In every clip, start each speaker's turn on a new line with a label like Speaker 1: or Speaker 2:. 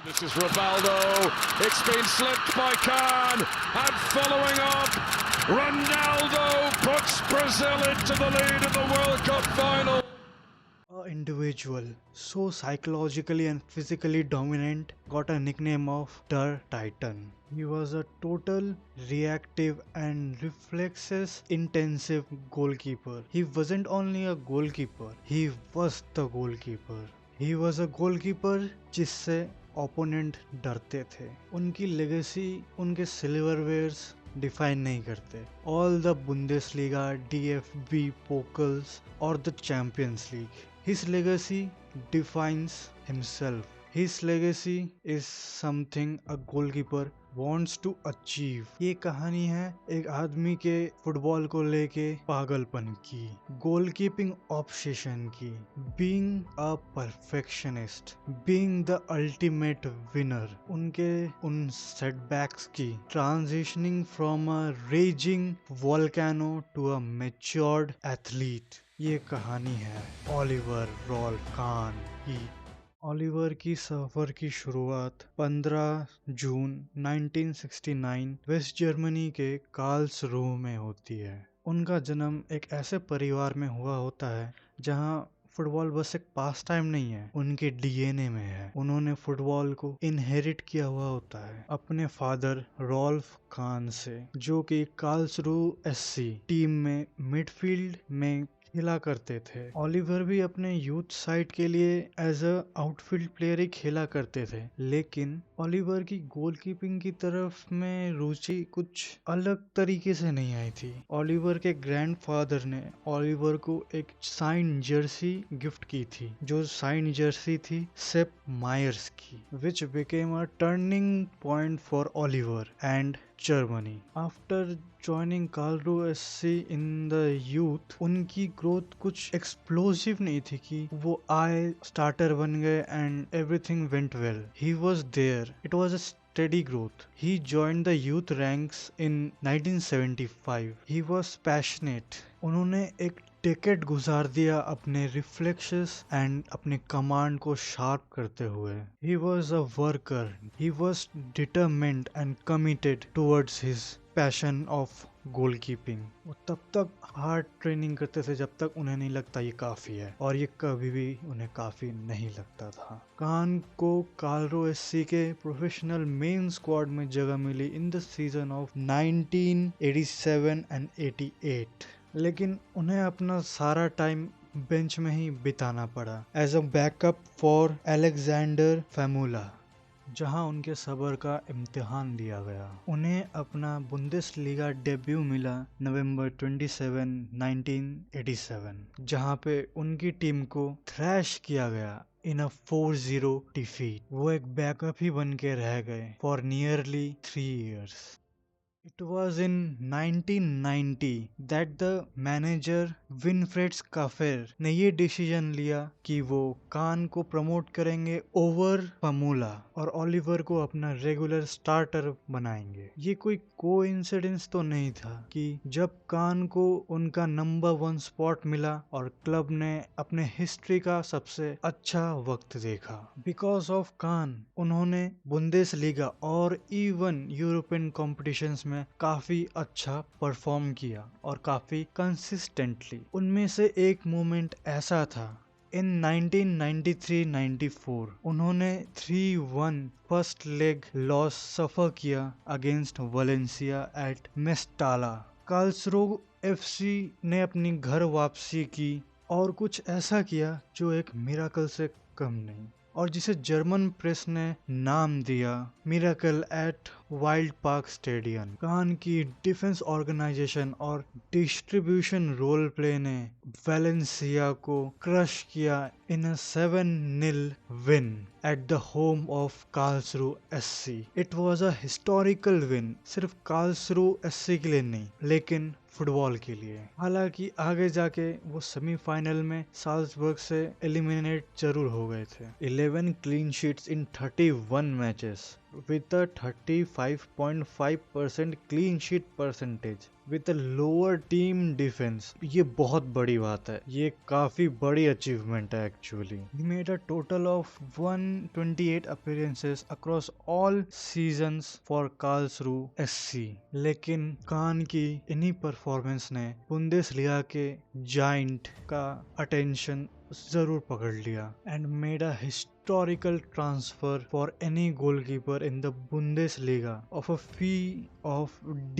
Speaker 1: This is Rivaldo. It's been slipped by Kahn, and following up, Ronaldo puts Brazil into the lead in the World Cup final.
Speaker 2: A individual so psychologically and physically dominant got a nickname of the Titan. He was a total reactive and reflexes intensive goalkeeper. He wasn't only a goalkeeper, he was the goalkeeper. He was a goalkeeper जिससे opponent डरते थे. उनकी legacy उनके सिल्वरवेयर्स define नहीं करते. All the Bundesliga, DFB पोकल्स और the champions league. His legacy defines himself. His legacy is something a goalkeeper wants to achieve. ये कहानी है एक आदमी के फुटबॉल को लेके पागलपन की, गोलकीपिंग ऑब्सेशन की, being a perfectionist, being the ultimate winner, उनके उन setbacks की, transitioning from a raging volcano to a matured athlete. ये कहानी है ओलिवर रॉल्फ कान की. ओलिवर की सफर की शुरुआत 15 जून 1969 वेस्ट जर्मनी के कार्लसरूहे में होती है. उनका जन्म एक ऐसे परिवार में हुआ होता है जहां फुटबॉल बस एक पास टाइम नहीं है, उनके DNA में है. उन्होंने फुटबॉल को इनहेरिट किया हुआ होता है अपने फादर रॉल्फ कान से, जो कि कार्लसरूहे SC टीम में मिडफील्ड में खेला करते थे. ओलिवर भी अपने यूथ साइड के लिए एज अ आउटफील्ड प्लेयर ही खेला करते थे, लेकिन ओलिवर की गोलकीपिंग की तरफ में रुचि कुछ अलग तरीके से नहीं आई थी. ओलिवर के ग्रैंडफादर ने ओलिवर को एक साइन जर्सी गिफ्ट की थी, जो साइन जर्सी थी सेप मायर्स की, which became a turning point for Oliver and Germany. After joining Karlsruhe SC in the youth, उनकी ग्रोथ कुछ एक्सप्लोसिव नहीं थी कि वो आए स्टार्टर बन गए and everything went well. He was there. It was a steady growth. He joined the youth ranks in 1975. He was passionate. उन्होंने एक डेकेड गुजार दिया अपने रिफ्लेक्शंस एंड अपने कमांड को शार्प करते हुए. He was a worker. He was determined and committed towards his passion of goalkeeping. वो तब तक हार्ड ट्रेनिंग करते थे जब तक उन्हें नहीं लगता ये काफी है, और ये कभी भी उन्हें काफी नहीं लगता था. कान को कार्लसरूहे SC के प्रोफेशनल मेन स्क्वाड में जगह मिली in the season of 1987 and 88, लेकिन उन्हें अपना सारा टाइम बेंच में ही बिताना पड़ा as a backup for Alexander Famulla, जहां उनके सब्र का इम्तिहान लिया गया. उन्हें अपना बुंदेसलीगा डेब्यू मिला नवंबर 27, 1987, जहां पे उनकी टीम को थ्रैश किया गया इन अ 4-0 डिफीट. वो एक बैकअप ही बन के रह गए for nearly 3 years. It was in 1990 that the manager विनफ्रेड स्काफेर ने ये डिसीजन लिया कि वो कान को प्रमोट करेंगे ओवर फमूला और ओलिवर को अपना रेगुलर स्टार्टर बनाएंगे. ये कोई कोइंसिडेंस तो नहीं था कि जब कान को उनका नंबर 1 स्पॉट मिला और क्लब ने अपने हिस्ट्री का सबसे अच्छा वक्त देखा. बिकॉज ऑफ कान उन्होंने बुंदेसलीगा और इवन यूरोपियन कॉम्पिटिशन्स में काफी अच्छा परफॉर्म किया और काफी कंसिस्टेंटली. उनमें से एक मोमेंट ऐसा था इन 1993-94 उन्होंने 3-1 फर्स्ट लेग लॉस सफर किया अगेंस्ट वलेंसिया एट मेस्टाला. कार्लसरूहे FC ने अपनी घर वापसी की और कुछ ऐसा किया जो एक मिरेकल से कम नहीं, और जिसे जर्मन प्रेस ने नाम दिया miracle at Wild Park stadium. Kahn की डिफेंस ऑर्गेनाइजेशन और डिस्ट्रीब्यूशन रोल प्ले ने वैलेंसिया को क्रश किया in a 7-0 win at the home of Karlsruhe SC. It was a historical win, सिर्फ कार्लसरूहे SC के लिए नहीं लेकिन फुटबॉल के लिए. हालांकि आगे जाके वो सेमीफाइनल में साल्जबर्ग से एलिमिनेट जरूर हो गए थे. 11 clean sheets in 31 matches with a 35.5% clean sheet percentage with a lower team defense. ये बहुत बड़ी बात है, ये काफी बड़ी अचीवमेंट है actually. He made a total of 128 appearances across all seasons for Karlsruhe SC. लेकिन कान की इन्हीं परफॉर्मेंस ने बुंदेसलीगा के जाइंट का अटेंशन जरूर पकड़ लिया and made a historical transfer for any goalkeeper in the Bundesliga of a fee of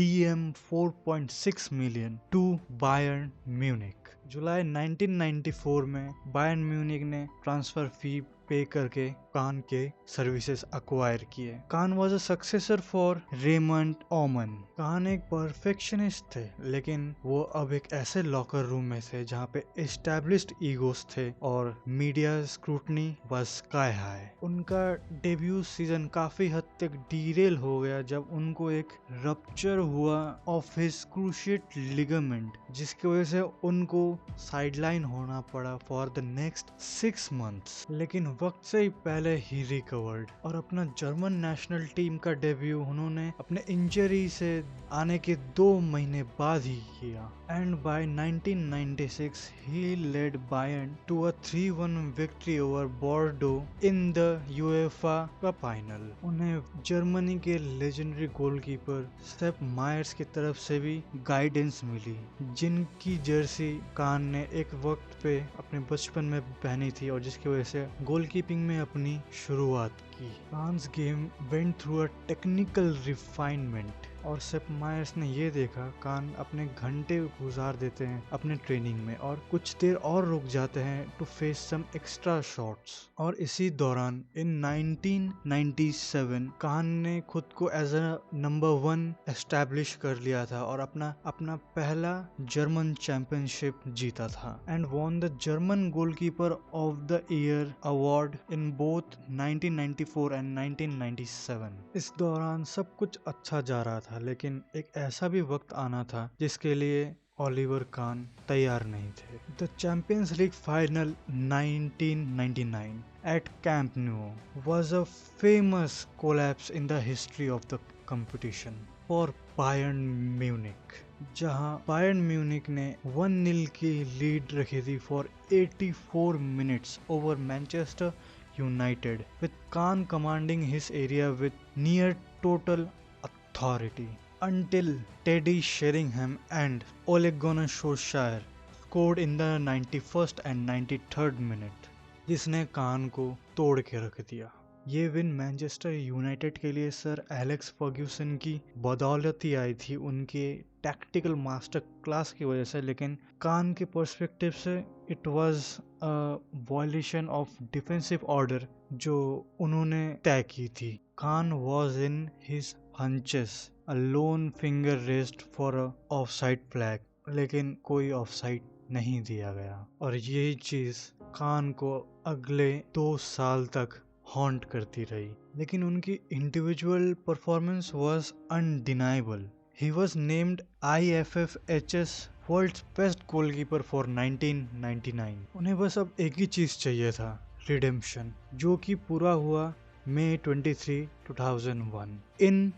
Speaker 2: DM 4.6 million to Bayern Munich. जुलाई 1994 में बायर्न म्यूनिक ने ट्रांसफर फी पे करके कान के सर्विसेज अक्वायर किए. Kahn was a successor for Raimond Aumann. Kahn एक perfectionist थे, लेकिन वो अब एक ऐसे लॉकर रूम में थे जहाँ पे एस्टैब्लिश्ड ईगोस थे और media scrutiny was sky high. उनका डेब्यू सीजन काफी हद तक डीरेल हो गया जब उनको एक रप्चर हुआ ऑफ हिज क्रूशिएट लिगामेंट, जिसकी वजह से उनको साइडलाइन होना पड़ा फॉर द नेक्स्ट 6 मंथ्स. लेकिन वक्त से ही पहले ही रिकवर्ड और अपना जर्मन नेशनल टीम का डेब्यू उन्होंने अपने इंजरी से आने के 2 महीने बाद ही किया. And by 1996 he led Bayern to a 3-1 victory over Bordeaux in the UEFA cup final. उन्हें जर्मनी के लेजेंडरी गोलकीपर सेप मायर्स की तरफ से भी गाइडेंस मिली, जिनकी जर्सी कान ने एक वक्त पे अपने बचपन में पहनी थी और जिसकी वजह से गोलकीपिंग में अपनी शुरुआत की. Cannes game went through a technical refinement और सेप मायर्स ने ये देखा कान अपने घंटे गुजार देते हैं अपने ट्रेनिंग में और कुछ देर और रुक जाते हैं to face some extra shots. और इसी दौरान इन 1997 कान ने खुद को एज अ नंबर 1 एस्टैब्लिश कर लिया था और अपना पहला जर्मन चैंपियनशिप जीता था and won the German goalkeeper of the year award in both 1994 and 1997. इस दौरान सब कुछ अच्छा जा रहा था, लेकिन एक ऐसा भी वक्त आना था जिसके लिए ओलिवर कान तैयार नहीं थे. The champions league final 1999 at Camp Nou was a famous collapse in the history of the competition for Bayern Munich, जहां बायर्न म्यूनिक ने 1-0 की लीड रखी थी for 84 minutes over Manchester United, with Kahn commanding his area with near total authority until Teddy Sheringham and Ole Gunnar Solskjaer scored in the 91st and 93rd minute, जिसने कान को तोड़ के रख दिया. ये विन मैनचेस्टर यूनाइटेड के लिए sir Alex Ferguson की बदौलत ही आई थी, उनके टैक्टिकल मास्टर क्लास की वजह से. लेकिन कान के पर्सपेक्टिव से it was a violation of defensive order जो उन्होंने तय की थी. Kahn was in his haunches, a lone finger raised for a offside flag, लेकिन कोई ऑफसाइड नहीं दिया गया और यही चीज कान को अगले 2 साल तक हॉन्ट करती रही. लेकिन उनकी individual performance was undeniable. He was named IFFH's world's best goalkeeper for 1999. उन्हें बस अब एक ही चीज चाहिए था, रिडेम्पशन, जो कि पूरा हुआ मई 23, 2001 इन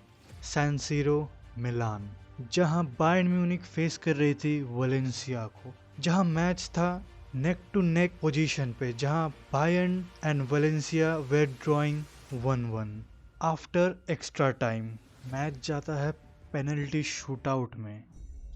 Speaker 2: सैन सीरो मिलान, जहां बायर्न म्यूनिक फेस कर रही थी वलेंसिया को. जहां मैच था नेक टू नेक पोजीशन पे, जहां Bayern and Valencia were drawing 1-1 after extra time. Match जाता है पेनल्टी शूटआउट में,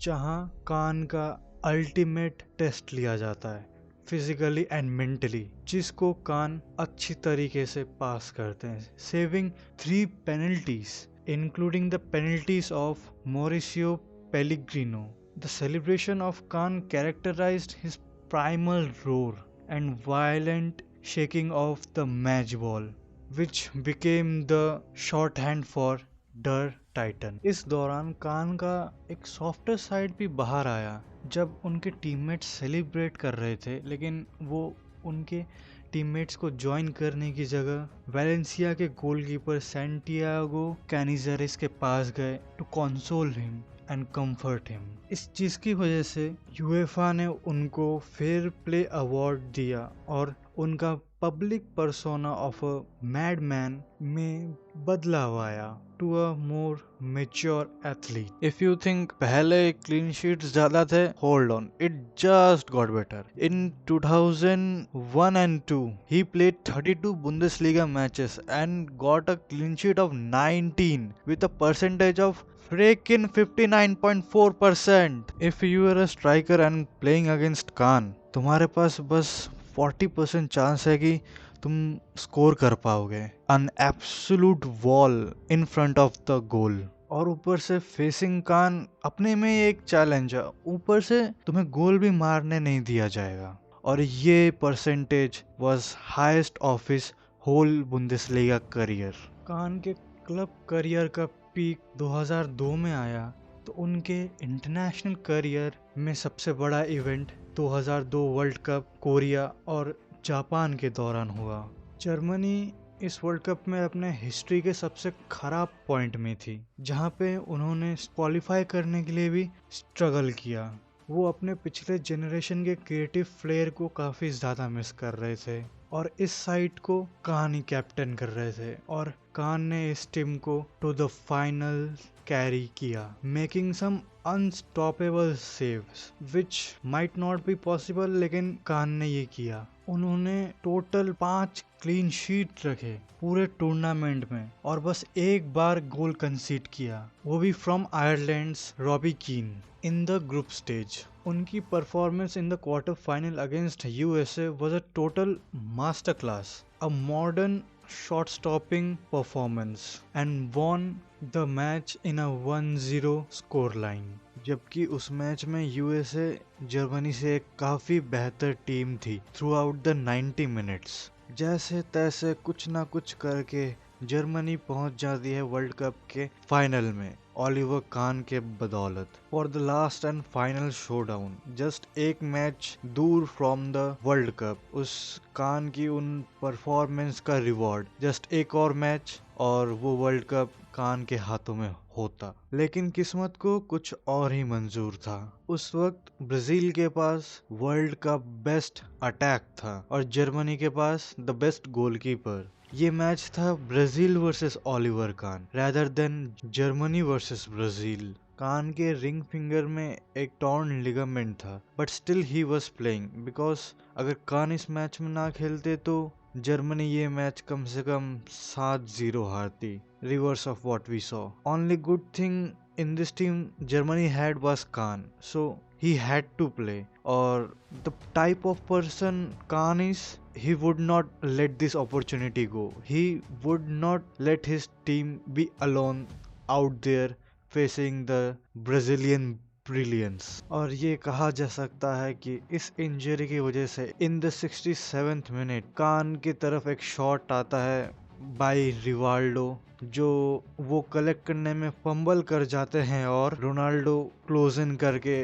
Speaker 2: जहां कान का अल्टीमेट टेस्ट लिया जाता है फिजिकली एंड मेंटली, जिसको कान अच्छी तरीके से पास करते हैं, saving 3 penalties including the penalties of Mauricio Pellegrino. The celebration of Kahn characterized his primal roar and violent shaking of the match ball, which became the shorthand for Der Titan. इस दौरान कान का एक सॉफ्टर साइड भी बाहर आया जब उनके teammates celebrate कर रहे थे, लेकिन वो उनके टीममेट्स को ज्वाइन करने की जगह वैलेंसिया के गोलकीपर सैंटियागो कैनिज़ारेस के पास गए to console him and comfort him. इस चीज की वजह से यूएफा ने उनको फेयर प्ले अवार्ड दिया और उनका public persona of a madman में बदलाव आया to a more mature athlete. If you think पहले clean sheets ज़्यादा थे, hold on, it just got better. In 2001 and 2, he played 32 Bundesliga matches and got a clean sheet of 19 with a percentage of freaking 59.4%. If you are a striker and playing against Khan, तुम्हारे पास बस 40% chance है कि तुम score कर पाओगे. An absolute wall in front of the goal. और ऊपर से फेसिंग कान अपने में एक चैलेंज है, ऊपर से तुम्हें गोल भी मारने नहीं दिया जाएगा. और ये percentage was highest of his whole Bundesliga career. Kahn के क्लब करियर का पीक 2002 में आया, तो उनके इंटरनेशनल करियर में सबसे बड़ा इवेंट 2002 वर्ल्ड कप कोरिया और जापान के दौरान हुआ. जर्मनी इस वर्ल्ड कप में अपने हिस्ट्री के सबसे खराब पॉइंट में थी, जहां पे उन्होंने क्वालिफाई करने के लिए भी स्ट्रगल किया. वो अपने पिछले जनरेशन के क्रिएटिव फ्लेयर को काफ़ी ज़्यादा मिस कर रहे थे, और इस साइड को कान ही कैप्टन कर रहे थे, और कान ने इस टीम को टू द फाइनल कैरी किया, making some unstoppable saves which might not be possible, लेकिन कान ने ये किया. उन्होंने टोटल 5 क्लीन शीट रखे पूरे टूर्नामेंट में, और बस एक बार गोल कंसीड किया, वो भी फ्रॉम आयरलैंड्स रॉबी कीन इन द ग्रुप स्टेज. उनकी performance in the quarter final against USA was a total master class, a modern shot stopping performance and won the match in a 1-0 scoreline. जबकि उस match में USA Germany से एक काफ़ी बेहतर team थी through out the 90 minutes. जैसे तैसे कुछ ना कुछ करके जर्मनी पहुंच जाती है वर्ल्ड कप के फाइनल में ओलिवर कान के बदौलत. For the last and final showdown, just एक मैच दूर फ्रॉम द वर्ल्ड कप, उस कान की उन परफॉर्मेंस का रिवॉर्ड जस्ट एक और मैच और वो वर्ल्ड कप कान के हाथों में होता. लेकिन किस्मत को कुछ और ही मंजूर था. उस वक्त ब्राजील के पास वर्ल्ड का बेस्ट अटैक था और जर्मनी के पास द बेस्ट गोलकीपर. ये मैच था Brazil versus Oliver Kahn rather than Germany versus Brazil. Kahn के रिंग फिंगर में एक टॉर्न लिगामेंट था, but still he was playing, because अगर कान इस मैच में ना खेलते तो जर्मनी ये मैच कम से कम 7-0 हारती. Reverse of what we saw. Only good thing in this team Germany had was Khan, so he had to play. Or the type of person Khan is, he would not let this opportunity go. He would not let his team be alone out there facing the Brazilian brilliance. और ये कहा जा सकता है कि इस injury की वजह से इन द 67th मिनट कान की तरफ एक शॉट आता है बाय रिवाल्डो, जो वो कलेक्ट करने में फंबल कर जाते हैं और रोनाल्डो क्लोज इन करके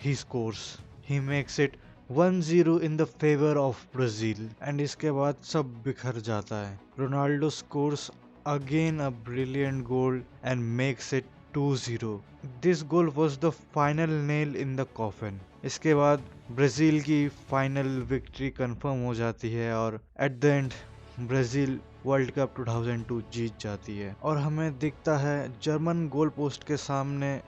Speaker 2: he scores. He makes it 1-0 in the favour of Brazil. And इसके बाद सब बिखर जाता है. Ronaldo scores again a brilliant goal and makes it 2-0. This goal was the final nail in the coffin. इसके बाद Brazil की फाइनल विक्ट्री कंफर्म हो जाती है और at the end Brazil world cup 2002 जीत जाती है. और हमें दिखता है जर्मन गोल पोस्ट के सामने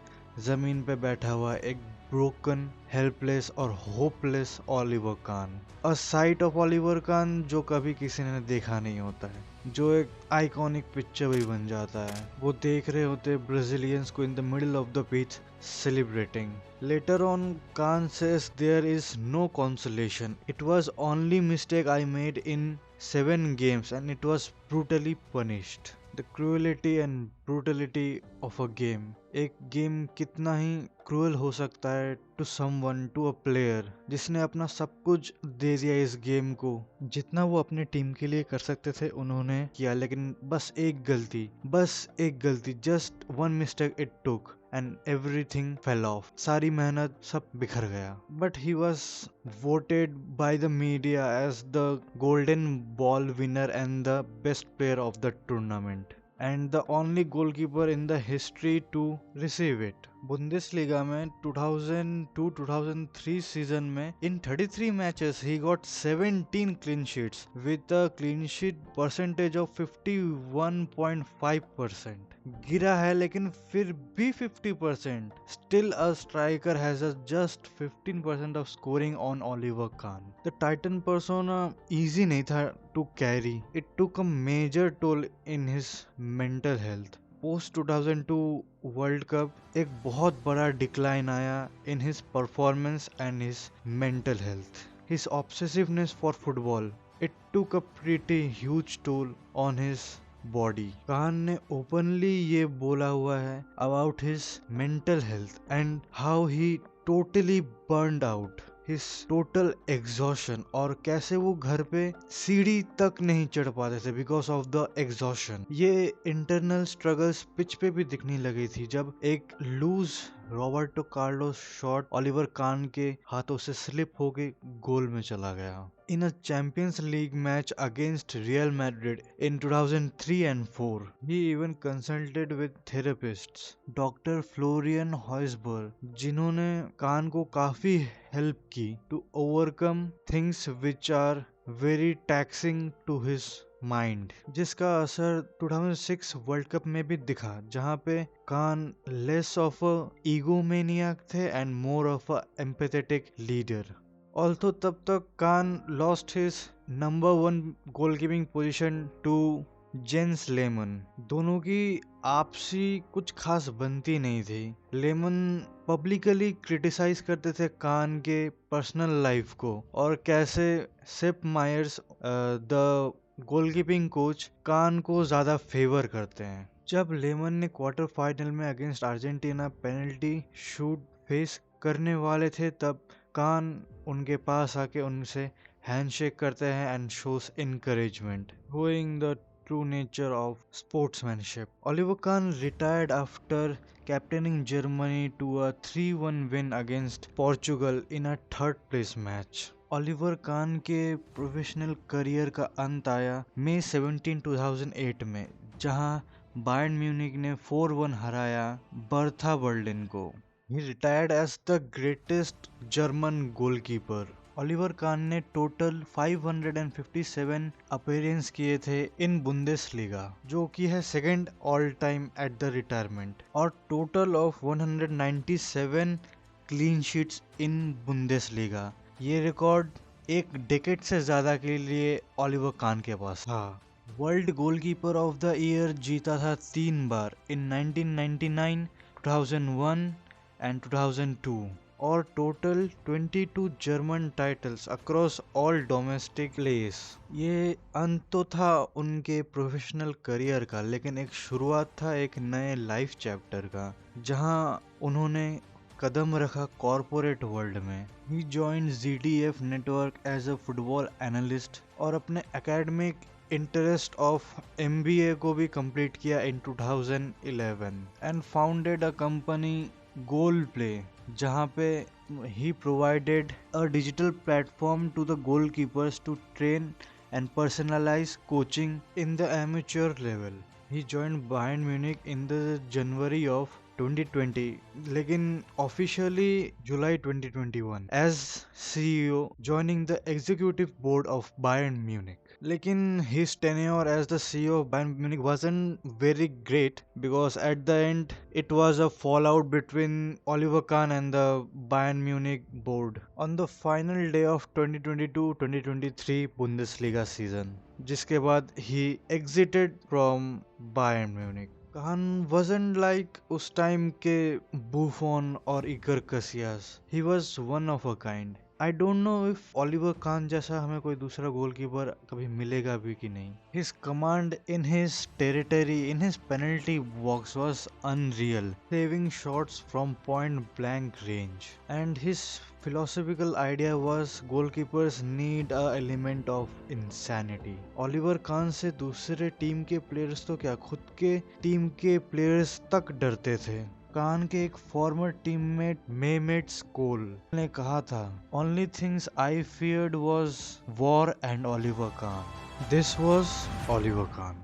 Speaker 2: जमीन पे बैठा हुआ एक ब्रोकन, हेल्पलेस और hopeless Oliver Kahn. A sight of Oliver Kahn जो कभी किसी ने देखा नहीं होता है, जो एक आइकॉनिक पिक्चर भी बन जाता है. वो देख रहे होते ब्राजीलियंस को in the middle of the pitch celebrating. Later on, Khan says there is no consolation. It was only mistake I made in 7 games and it was brutally punished. The cruelty and brutality of a game. एक game कितना ही cruel हो सकता है to someone, to a player जिसने अपना सब कुछ दे दिया इस गेम को. जितना वो अपने टीम के लिए कर सकते थे उन्होंने किया, लेकिन बस एक गलती, just one mistake it took and everything fell off. सारी मेहनत सब बिखर गया. But he was voted by the media as the golden ball winner and the best player of the tournament. and the only goalkeeper in the history to receive it. Bundesliga में 2002-2003 season में in 33 matches he got 17 clean sheets with a clean sheet percentage of 51.5%. गिरा है लेकिन फिर भी 50%. Still a striker has a just 15% of scoring on Oliver Kahn. The Titan persona easy नहीं था to carry. It took a major toll in his mental health. Post 2002 world cup एक बहुत बड़ा डिक्लाइन आया in his performance and his mental health. His obsessiveness for football, it took a pretty huge toll on his body. Kahn ने openly ये बोला हुआ है about his mental health and how he totally burned out, his total exhaustion, और कैसे वो घर पे सीढ़ी तक नहीं चढ़ पाते थे बिकॉज ऑफ द एग्जॉशन. ये इंटरनल स्ट्रगल्स पिच पे भी दिखने लगी थी जब एक loose Roberto Carlos shot Oliver Kahn के हाथों से स्लिप होके गोल में चला गया. In a Champions League match against Real Madrid in 2003 and 4, he even consulted with therapists, Dr. Florian Heusberg, जिन्होंने कान को काफी हेल्प की to overcome things which are very taxing to his mind, जिसका असर 2006 वर्ल्ड कप में भी दिखा जहां पे कान लेस ऑफ अ ईगोमेनियाक थे and more of a empathetic leader. Although तब तक Kahn lost his number 1 goalkeeping position to Jens Lehmann. दोनों की आपसी कुछ खास बनती नहीं थी. लेमन पब्लिकली क्रिटिसाइज करते थे कान के पर्सनल लाइफ को और कैसे सेप मायर्स द गोलकीपिंग कोच कान को ज्यादा फेवर करते हैं. जब लेमन ने क्वार्टर फाइनल में against Argentina penalty shoot face करने वाले थे तब कान उनके पास आके उनसे हैंडशेक करते हैं and shows encouragement, showing the true nature of sportsmanship. Oliver Kahn retired after captaining Germany to a 3-1 win against Portugal in a third place match. Oliver Kahn के प्रोफेशनल करियर का अंत आया मई 17, 2008 में जहां बायर्न म्यूनिक ने 4-1 हराया Hertha Berlin को. He retired as the greatest German goalkeeper. Oliver Kahn ने टोटल 557 अपीयरेंस किए थे इन बुंदेसलीगा जो कि है second all time at the retirement, और total of 197 clean sheets in Bundesliga. ये रिकॉर्ड एक डेकेड से ज्यादा के लिए ओलिवर कान के पास था. World goalkeeper of the year जीता था 3 बार इन 1999, 2001 एंड 2002 और total 22 German titles across all domestic place. ये अंत तो था उनके प्रोफेशनल करियर का, लेकिन एक शुरुआत था एक नए लाइफ चैप्टर का जहां उन्होंने कदम रखा कॉर्पोरेट वर्ल्ड में. He joined ZDF network as a football analyst और अपने एकेडमिक इंटरेस्ट ऑफ MBA को भी कंप्लीट किया in 2011 and founded a company goal play जहां पे he provided a digital platform to the goalkeepers to train and personalize coaching in the amateur level. He joined Bayern Munich in the January of 2020 लेकिन officially July 2021 as CEO joining the executive board of Bayern Munich. लेकिन his tenure as the CEO of Bayern Munich wasn't very great because at the end it was a fallout between Oliver Kahn and the Bayern Munich board on the final day of 2022-2023 Bundesliga season, जिसके बाद he exited from Bayern Munich. Kahn wasn't like उस time के Buffon और Iker Casillas. He was one of a kind. I don't know if Oliver Kahn जैसा हमें कोई दूसरा goalkeeper कभी मिलेगा भी कि नहीं. His command in his territory, in his penalty box was unreal, saving shots from point blank range. And his philosophical idea was goalkeepers need a element of insanity. Oliver Kahn से दूसरे team के players तो क्या खुद के team के players तक डरते थे. कान के एक फॉर्मर टीममेट मेमेट्स कोल ने कहा था, "Only things I feared was war and Oliver Kahn." This was Oliver Kahn.